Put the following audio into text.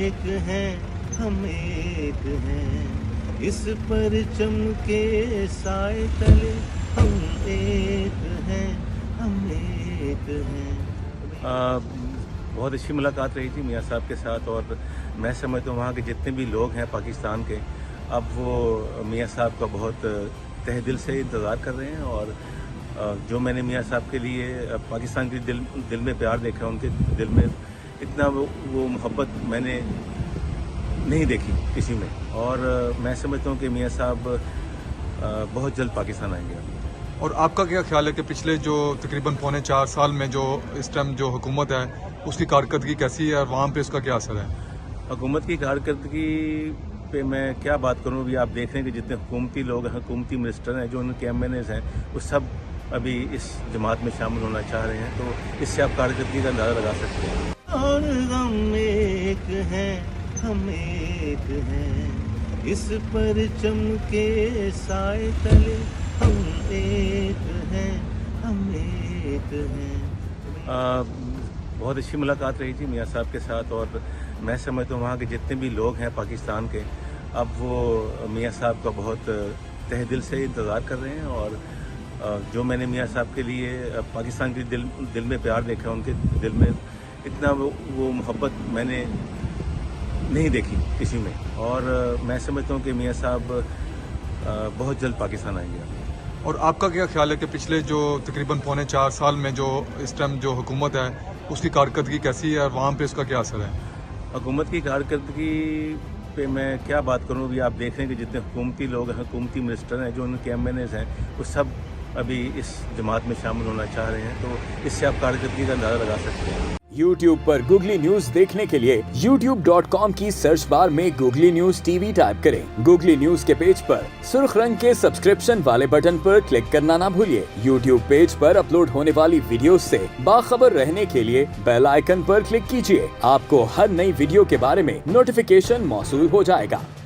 एक हैं, हम एक हैं, इस परचम के साए तले हम एक हैं, हम एक हैं। बहुत अच्छी मुलाकात रही थी मियाँ साहब के साथ, और मैं समझता हूँ वहाँ के जितने भी लोग हैं पाकिस्तान के, अब वो मियाँ साहब का बहुत तहे दिल से इंतज़ार कर रहे हैं। और जो मैंने मियाँ साहब के लिए पाकिस्तान के दिल में प्यार देखा, उनके दिल में इतना वो मोहब्बत मैंने नहीं देखी किसी में। और मैं समझता हूँ कि मियाँ साहब बहुत जल्द पाकिस्तान आएंगे। और आपका क्या ख्याल है कि पिछले जो तकरीबन पौने 4 साल में जो इस टाइम जो हुकूमत है उसकी कारकर्दगी कैसी है और वहाँ पे उसका क्या असर है? हुकूमत की कारकर्दगी पे मैं क्या बात करूँ, अभी आप देख रहे हैं कि जितने हुकूमती लोग हैं, हुकूमती मिनिस्टर हैं, जो उनके MNAs हैं, वो सब अभी इस जमात में शामिल होना चाह रहे हैं। तो इससे आप कारकर्दगी का अंदाज़ा लगा सकते हैं। और हम एक हैं, हम एक हैं, इस परचम के साए तले हम एक हैं, हम एक हैं। बहुत अच्छी मुलाकात रही थी मियाँ साहब के साथ, और मैं समझता हूँ वहाँ के जितने भी लोग हैं पाकिस्तान के, अब वो मियाँ साहब का बहुत तहे दिल से इंतज़ार कर रहे हैं। और जो मैंने मियाँ साहब के लिए पाकिस्तान के दिल में प्यार देखा, उनके दिल में इतना वो मोहब्बत मैंने नहीं देखी किसी में। और मैं समझता हूँ कि मियाँ साहब बहुत जल्द पाकिस्तान आएंगे। और आपका क्या ख्याल है कि पिछले जो तकरीबन पौने 4 साल में जो इस टाइम जो हुकूमत है उसकी कारकर्दगी कैसी है और वहाँ पे उसका क्या असर है? हुकूमत की कारकर्दगी पे मैं क्या बात करूँ, अभी आप देख रहे हैं कि जितने हुकूमती लोग हैं, हुकूमती मिनिस्टर हैं, जो उनके MNAs हैं, वो सब अभी इस जमात में शामिल होना चाह रहे हैं। तो इससे आप कारकर्दगी का अंदाज़ा लगा सकते हैं। YouTube पर गूगली न्यूज देखने के लिए youtube.com की सर्च बार में गूगली न्यूज TV टाइप करें। गूगली न्यूज के पेज पर सुर्ख रंग के सब्सक्रिप्शन वाले बटन पर क्लिक करना ना भूलिए। YouTube पेज पर अपलोड होने वाली वीडियोस से बाखबर रहने के लिए बेल आइकन पर क्लिक कीजिए। आपको हर नई वीडियो के बारे में नोटिफिकेशन मौसूल हो जाएगा।